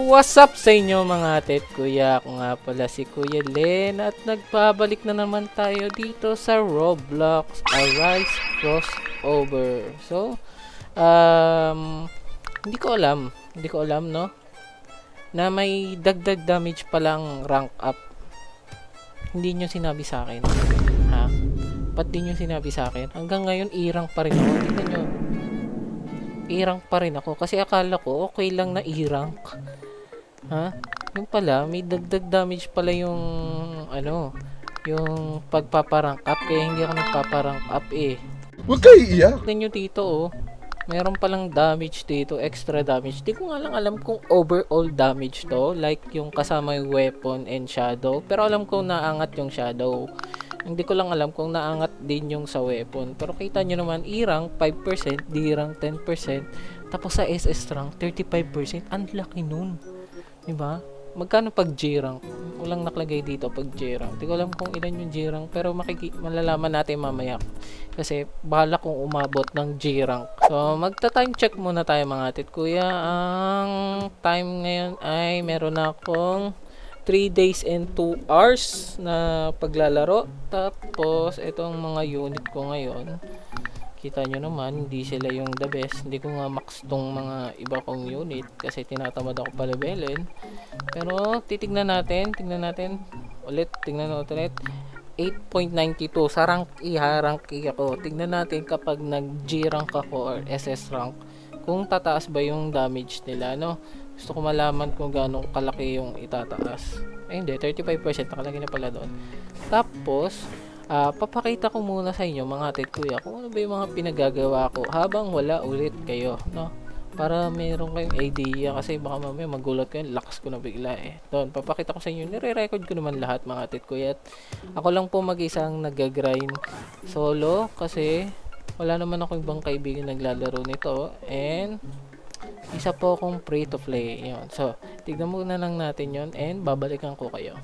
What's up sa inyo mga ate at kuya? Ako nga pala si Kuya Len at nagbabalik na naman tayo dito sa Roblox Arise Crossover. So, hindi ko alam no na may dagdag damage palang rank up. Hindi nyo sinabi sa akin. Ha? Ba't di nyo sinabi sa akin? Hanggang ngayon, irang pa rin ako. Tingnan nyo. Irang pa rin ako. Kasi akala ko, okay lang na irang. Ha? Yung pala, may dagdag damage pala yung, yung pagpaparank up. Kaya hindi ako nagpaparank up eh. Huwag kayo iiyak. Tignan nyo dito oh. Meron palang damage dito, extra damage. Di ko nga lang alam kung overall damage to. Like yung kasama yung weapon and shadow. Pero alam ko naangat yung shadow. Hindi ko lang alam kung naangat din yung sa weapon. Pero kita nyo naman, E-rank 5%, D-rank 10%. Tapos sa SS rank 35%. Ang laki nun. Diba? Magkano pag G-rank? Walang nakalagay dito pag G-rank. Hindi ko alam kung ilan yung G-rank. Pero malalaman natin mamaya. Kasi bahala kung umabot ng G-rank. So, magta-time check muna tayo mga atit kuya. Ang time ngayon ay meron akong 3 days and 2 hours na paglalaro. Tapos, itong mga unit ko ngayon. Kita nyo naman, hindi sila yung the best. Hindi ko nga max tong mga iba kong unit. Kasi tinatamad ako palabelin. Pero, tingnan natin ulit. 8.92 sa rank E ha, rank E ako. Tignan natin kapag nag G rank ako or SS rank kung tataas ba yung damage nila, no? Gusto ko malaman kung gaano kalaki yung itataas. Ay hindi, 35% nakalagay na pala doon. Tapos, papakita ko muna sa inyo mga ate at kuya kung ano ba yung mga pinagagawa ko habang wala ulit kayo, no? Para meron kayong idea kasi baka mamaya magulat kayo, lakas ko na bigla eh. Doon, papakita ko sa inyo, nire-record ko naman lahat mga ate at kuya. Ako lang po mag-isang nag-grind solo kasi wala naman ako ibang kaibigan naglalaro nito and isa po akong free to play. Yun. So, tignan muna lang natin yon and babalikan ko kayo.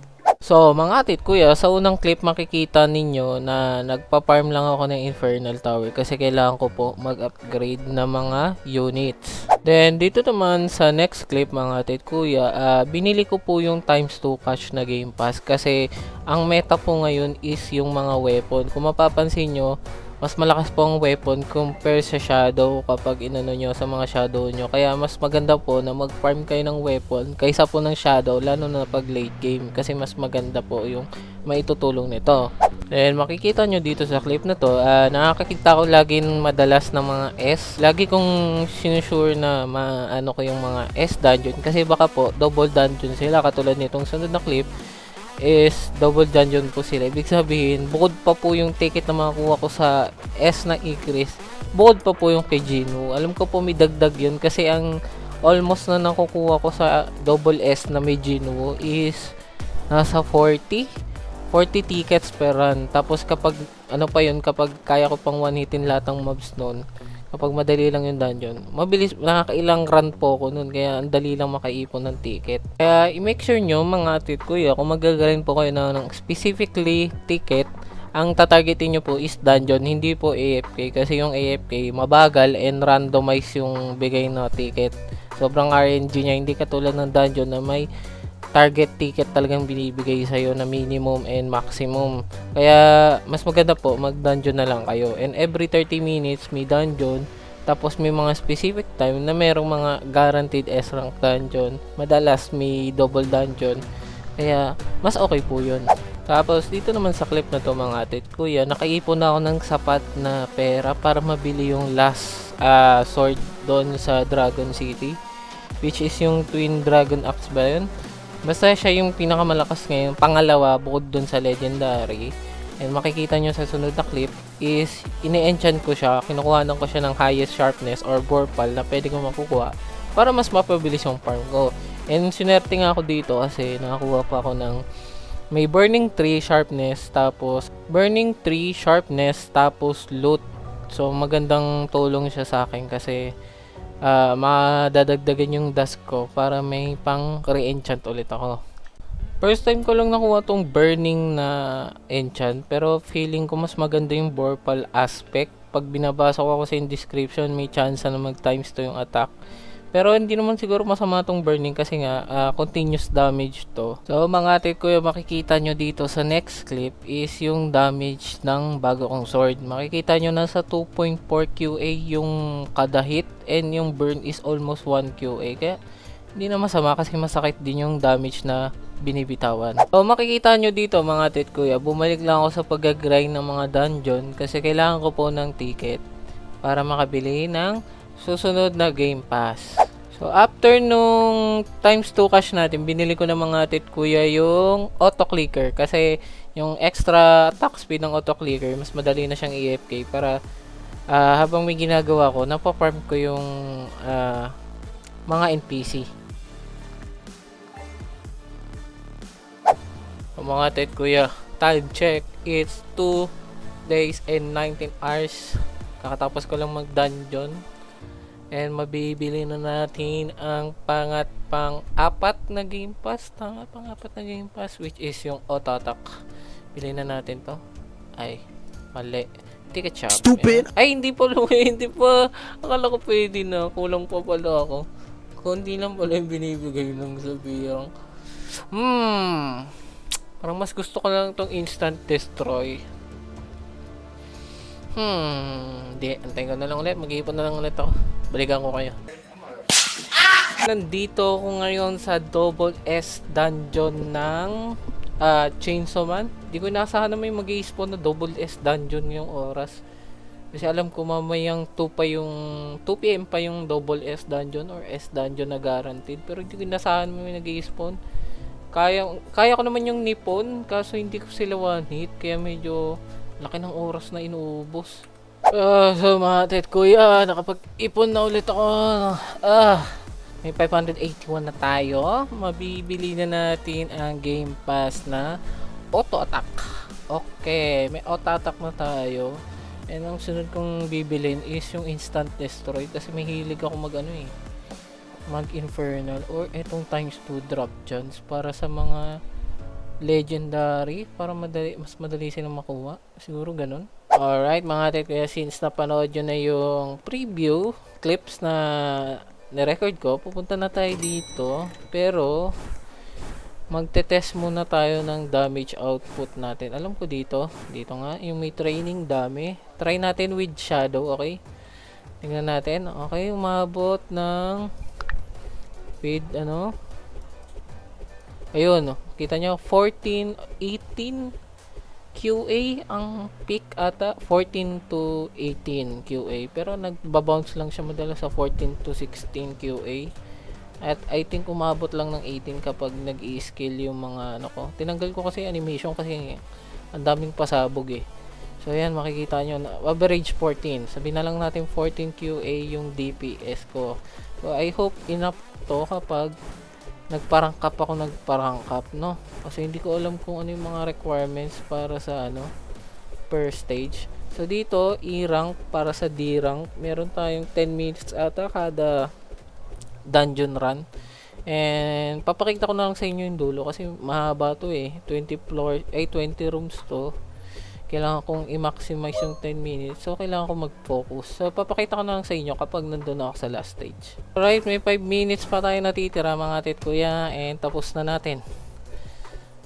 So, mga atit kuya, sa unang clip makikita ninyo na nagpa-farm lang ako ng Infernal Tower kasi kailangan ko po mag-upgrade na mga units. Then, dito naman sa next clip mga atit kuya, binili ko po yung times 2 cash na Game Pass kasi ang meta po ngayon is yung mga weapon. Kung mapapansin nyo, mas malakas po ang weapon compare sa shadow kapag inano nyo sa mga shadow nyo. Kaya mas maganda po na mag-farm kayo ng weapon kaysa po ng shadow, lalo na pag late game. Kasi mas maganda po yung maitutulong nito. And makikita nyo dito sa clip na to, nakakakita ko lagi madalas ng mga S. Lagi kong sinusure na maano ko yung mga S dungeon. Kasi baka po double dungeon sila katulad nitong sunod na clip. Is double dungeon po sila. Ibig sabihin, bukod pa po yung ticket na makakuha ko sa S na increase, bukod pa po yung kay Gino. Alam ko po may dagdag yun kasi ang almost na nakukuha ko sa double S na may Gino is nasa 40 tickets per run. Tapos kapag ano pa yun, kapag kaya ko pang one hitin lahat ng mobs nun, kapag madali lang yung dungeon, mabilis, nakakailang run po ako nun, kaya ang dali lang makaipon ng ticket. Kaya i-make sure nyo mga atit kuya, kung magagaling po kayo ng specifically ticket, ang tatargetin nyo po is dungeon, hindi po AFK, kasi yung AFK mabagal and randomize yung bigay na ticket. Sobrang RNG niya, hindi katulad ng dungeon na may target ticket talagang binibigay sa'yo na minimum and maximum. Kaya mas maganda po mag dungeon na lang kayo, and every 30 minutes may dungeon, tapos may mga specific time na merong mga guaranteed S rank dungeon, madalas may double dungeon, kaya mas okay po yun. Tapos dito naman sa clip na to mga atit kuya, nakaipon na ako ng sapat na pera para mabili yung last sword doon sa Dragon City, which is yung Twin Dragon Axe ba yun? Basta siya yung pinakamalakas ngayon, pangalawa bukod dun sa Legendary. And makikita nyo sa sunod na clip is ini-enchant ko siya, kinukuhanan ko siya ng highest sharpness or vorpal na pwede ko makukuha para mas mapabilis yung farm ko. And sinerte nga ako dito kasi nakakuha pa ako ng may burning 3 sharpness tapos loot. So magandang tulong siya sa akin kasi madadagdagan yung dust ko para may pang re-enchant ulit ako. First time ko lang nakuha tong burning na enchant, pero feeling ko mas maganda yung vorpal aspect. Pag binabasa ko kasi yung description, may chance na mag times 2 yung attack. Pero hindi naman siguro masama tong burning kasi nga continuous damage to. So mga ate ko, yung makikita nyo dito sa next clip is yung damage ng bago kong sword. Makikita nyo nasa 2.4 QA yung kada hit and yung burn is almost 1 QA. Kaya hindi na masama kasi masakit din yung damage na binibitawan. So makikita nyo dito mga ate ko, bumalik lang ako sa pag-grind ng mga dungeon kasi kailangan ko po ng ticket para makabili ng susunod na Game Pass. So, after nung times 2 cash natin, binili ko ng mga tit kuya yung auto-clicker. Kasi, yung extra attack speed ng auto-clicker, mas madali na siyang AFK para habang may ginagawa ko, napafarm ko yung mga NPC. So, mga tit kuya, time check, it's 2 days and 19 hours. Kakatapos ko lang mag-dungeon. And mabibili na natin ang pang-apat na Game Pass. Pang-apat na Game Pass, which is yung auto-attack. Bilhin na natin to. Ay, mali. Ticket shop. Stupid! Yan. Ay, hindi pa hindi pa. Akala ko pwede na. Kulang pa pala ako. Kundi lang pala yung binibigay ng sabihang. Parang mas gusto ko lang tong instant destroy. Hindi. Antayin ko na lang ulit. Mag-iipon na lang ulit ako. Balikan ko kayo. Nandito ako ngayon sa Double S Dungeon ng Chainsaw Man. Di ko inasahan na may mag-i-spawn na Double S Dungeon yung oras. Kasi alam ko mamayang 2 PM pa yung Double S Dungeon or S Dungeon na guaranteed. Pero hindi ko inasahan may nag-i-spawn. Kaya ko naman yung Nippon, kaso hindi ko sila one hit. Kaya medyo laki ng oras na inuubos. So mga tet kuya, nakapag-ipon na ulit ako. May 581 na tayo. Mabibili na natin ang Game Pass na Auto Attack. Okay, may Auto Attack na tayo. And ang sunod kong bibilin is yung Instant Destroy kasi may hilig ako mag Infernal or etong times 2 drop chance para sa mga legendary para mas madali silang makuha. Siguro ganun. Alright mga tet, kaya since napanood nyo na yung preview clips na nirecord ko, pupunta na tayo dito. Pero magte-test muna tayo ng damage output natin. Alam ko dito nga, yung may training dami. Try natin with shadow, okay? Tingnan natin. Okay, umabot ng with ayun, kita nyo, 14, 18 QA ang peak ata, 14 to 18 QA. Pero nagbabounce lang siya madalas sa 14 to 16 QA. At I think umabot lang ng 18 kapag nag-i-skill yung mga ko. Tinanggal ko kasi animation kasi ang daming pasabog eh. So ayan, makikita nyo na average 14. Sabihin na lang natin 14 QA yung DPS ko. So I hope enough to kapag nagparangkap no? Kasi hindi ko alam kung ano yung mga requirements para sa per stage. So dito, E-rank para sa D-rank, meron tayong 10 minutes ata kada dungeon run. And papakita ko na lang sa inyo yung dulo kasi mahaba to eh. 20 rooms to. Kailangan kong i-maximize yung 10 minutes. So, kailangan ko mag-focus. So, papakita ko na lang sa inyo kapag nandun ako sa last stage. Alright, may 5 minutes pa tayo natitira mga tit kuya. And tapos na natin.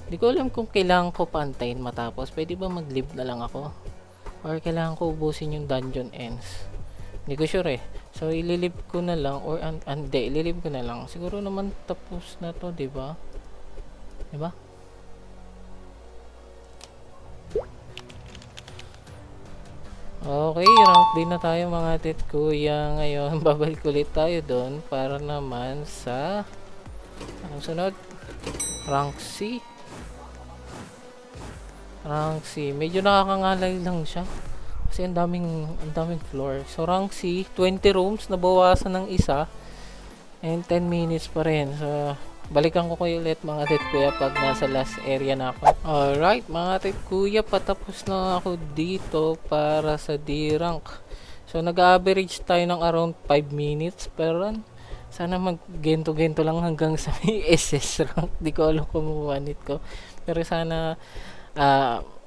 Hindi ko alam kung kailangan ko pantayin matapos. Pwede ba mag-live na lang ako? Or kailangan ko ubusin yung dungeon ends? Hindi ko sure eh. So, ililive ko na lang. Or, hindi, ililive ko na lang. Siguro naman tapos na to, diba? Diba? Okay, rank din na tayo mga tit kuya. Ngayon, babalik ulit tayo doon para naman sa anong sunod? Rank C. Rank C. Medyo nakakangalay lang siya. Kasi ang daming floor. So, rank C, 20 rooms, nabawasan ng isa. And 10 minutes pa rin. So, balikan ko kayo ulit mga tit kuya pag nasa last area na ako. Alright mga tit kuya, patapos na ako dito para sa D-rank. So nag-average tayo ng around 5 minutes per run. Sana mag-gento-gento lang hanggang sa may SS rank. Di ko alam kung mawanit ko. Pero sana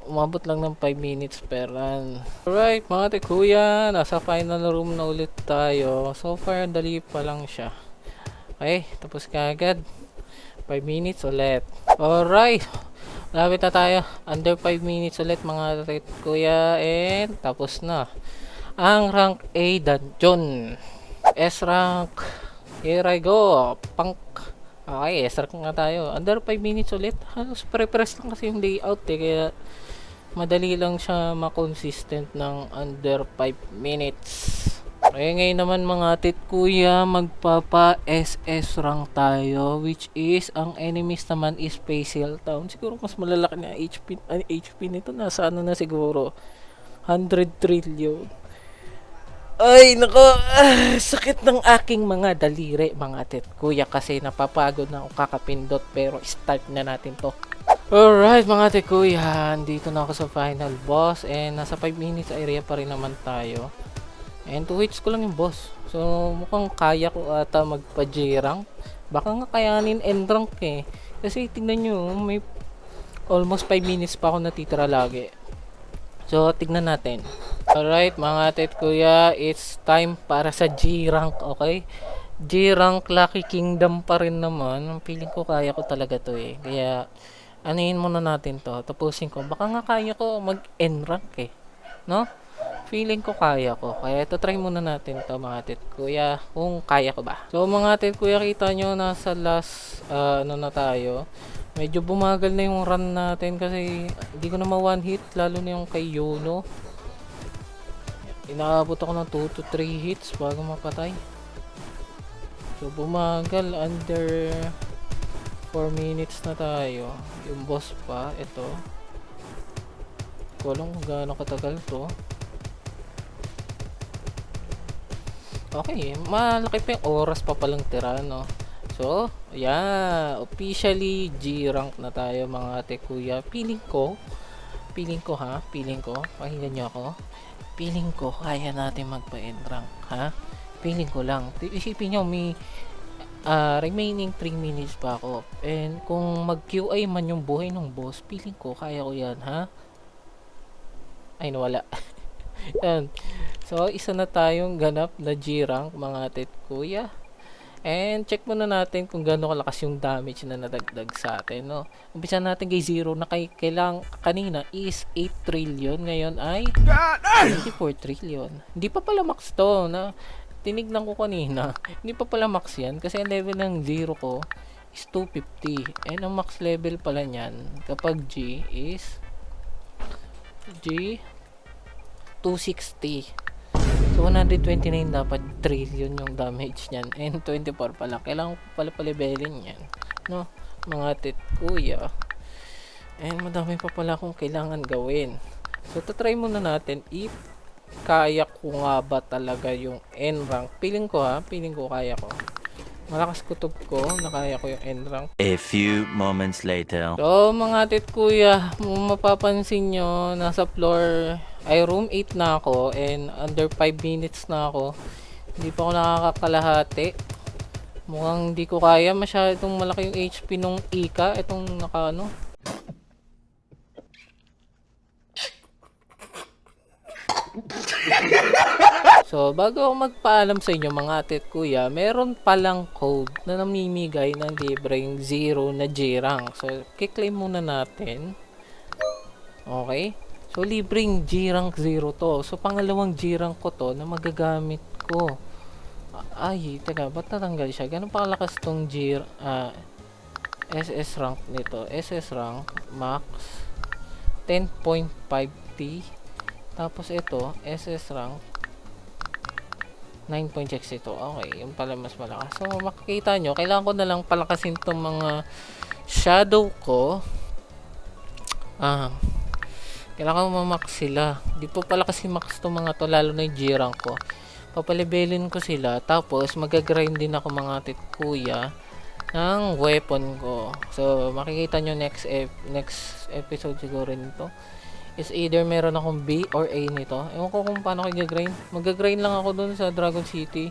umabot lang ng 5 minutes per run. Alright mga tit kuya, nasa final room na ulit tayo. So far dali pa lang siya. Okay, tapos kagad. 5 minutes ulit. Alright. Malapit na tayo. Under 5 minutes ulit mga kuya. And tapos na. Ang rank A dungeon. S rank. Here I go. Punk. Okay, S rank nga tayo. Under 5 minutes ulit. Halos pre-press lang kasi yung layout eh. Kaya madali lang siya makonsistent ng under 5 minutes. Okay, ngayon naman mga tit kuya, magpapa SS rank tayo, which is ang enemies naman is Facial Town. Siguro mas malalaki na HP nito, nasa ano na siguro 100 trillion. Ay nako, sakit ng aking mga daliri mga tit kuya kasi napapagod na ako kakapindot, pero start na natin to. Alright mga tit kuya, dito na ako sa final boss and nasa 5 minutes area pa rin naman tayo. And 2 hits ko lang yung boss. So mukhang kaya ko ata magpa J-rank. Baka nga kayanin end rank eh. Kasi tingnan nyo, may almost 5 minutes pa ako natitira lagi. So tignan natin. Alright mga tit kuya, it's time para sa J-rank, okay? J-rank Lucky Kingdom pa rin naman. Feeling ko kaya ko talaga to eh. Kaya anuhin muna natin to. Tapusin ko. Baka nga kaya ko mag-end rank eh. No? Feeling ko kaya ko. Kaya ito try muna natin to mga tit kuya. Kung kaya ko ba. So mga tit kuya, kita nyo nasa last ano na tayo. Medyo bumagal na yung run natin kasi hindi ko na ma-one hit. Lalo na yung kay Yuno. Inaabot ako ng 2 to 3 hits bago mapatay. So bumagal, under 4 minutes na tayo. Yung boss pa, ito. Ko alam kung gaano katagal to. Okay, malaki pa yung oras pa palang tira, no? So, yeah, officially G-rank na tayo mga ate kuya. Feeling ko, pakinggan nyo ako. Feeling ko, kaya natin magpa-end rank, ha? Feeling ko lang. Isipin nyo, may remaining 3 minutes pa ako. And kung mag-QI man yung buhay ng boss, feeling ko, kaya ko yan, ha? Ay, nawala. Yan. So, isa na tayong ganap na G-rank mga tit kuya. And check muna natin kung gaano kalakas yung damage na nadagdag sa atin, no? Umpisa natin kay 0 na kailang kanina is 8 trillion, ngayon ay 24 trillion. Hindi pa pala max to, na tinignan ko kanina. Hindi pa pala max yan kasi ang level ng 0 ko is 250. And ang max level pala niyan kapag G is G 260. So 129 dapat trillion yung damage niyan. And 24 pala. Kailangan ko pala palibelin yan, no? Mga tit kuya. And madami pa pala akong kailangan gawin. So tatry muna natin if kaya ko nga ba talaga yung end rank. Feeling ko kaya ko. Malakas kutob ko na kaya ko yung end rank. A few moments later. So mga tit kuya, mapapansin nyo, nasa floor ay room 8 na ako and under 5 minutes na ako. Hindi pa ako nakakakalahati. Mukhang hindi ko kaya, masyadong malaki yung HP nung Ika. Itong naka ano. So bago ako magpaalam sa inyo mga atit kuya, meron palang code na namimigay ng libreng 0 na J-rank. So kiklaim muna natin. Okay. So, libreng G-rank 0 to. So, pangalawang G-rank ko to na magagamit ko. Ay, teka, ba't natanggal siya? Ganun pa kalakas tong SS rank nito. SS rank, max, 10.5T. Tapos ito, SS rank, 9.6 ito. Okay, yung pala mas malakas. So, makikita nyo, kailangan ko na lang palakasin tong mga shadow ko. Kailangan ma-max sila. Di po pala kasi max to mga to, lalo na yung G-rank ko. Papalibelin ko sila. Tapos mag-grind din ako mga tit kuya ng weapon ko. So makikita nyo next episode siguro nito. Is either meron akong B or A nito. Ewan ko kung paano ko i-grind. Mag-grind lang ako dun sa Dragon City.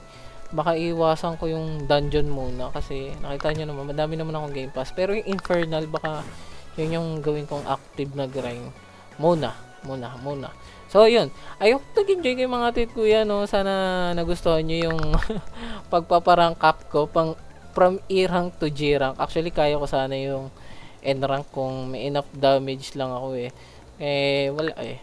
Baka iwasan ko yung dungeon muna. Kasi nakita nyo naman, madami naman akong game pass. Pero yung Infernal, baka yun yung gawin kong active na grind. Muna. So, yun. Ayoko nag-enjoy kayo mga tit kuya, no? Sana nagustuhan nyo yung pagpaparangkap ko. from E rank to G rank. Actually, kaya ko sana yung N rank kung may enough damage lang ako eh. Wala eh.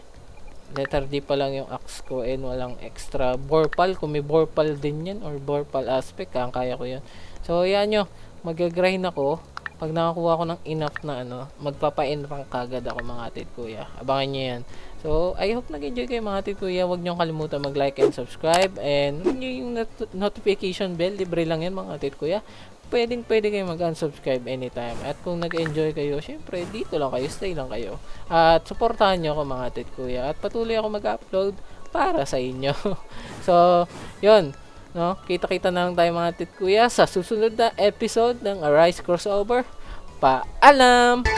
Letter D pa lang yung axe ko and walang extra Vorpal. Kung may Vorpal din yan or Vorpal aspect, kaya ko yun. So, yan nyo. Mag-grind ako. Pag nakakuha ko ng enough na magpapa-N rank kagad ako mga atit kuya. Abangan nyo yan. So, I hope nag-enjoy kayo mga atit kuya. Huwag nyo kalimutan mag-like and subscribe. And huwag nyo yung notification bell. Libre lang yan mga atit kuya. Pwede kayo mag-unsubscribe anytime. At kung nag-enjoy kayo, syempre, dito lang kayo. Stay lang kayo. At supportahan nyo ako mga atit kuya. At patuloy ako mag-upload para sa inyo. So, yun. No? Kita-kita na lang tayo mga atit kuya sa susunod na episode ng Arise Crossover. Paalam!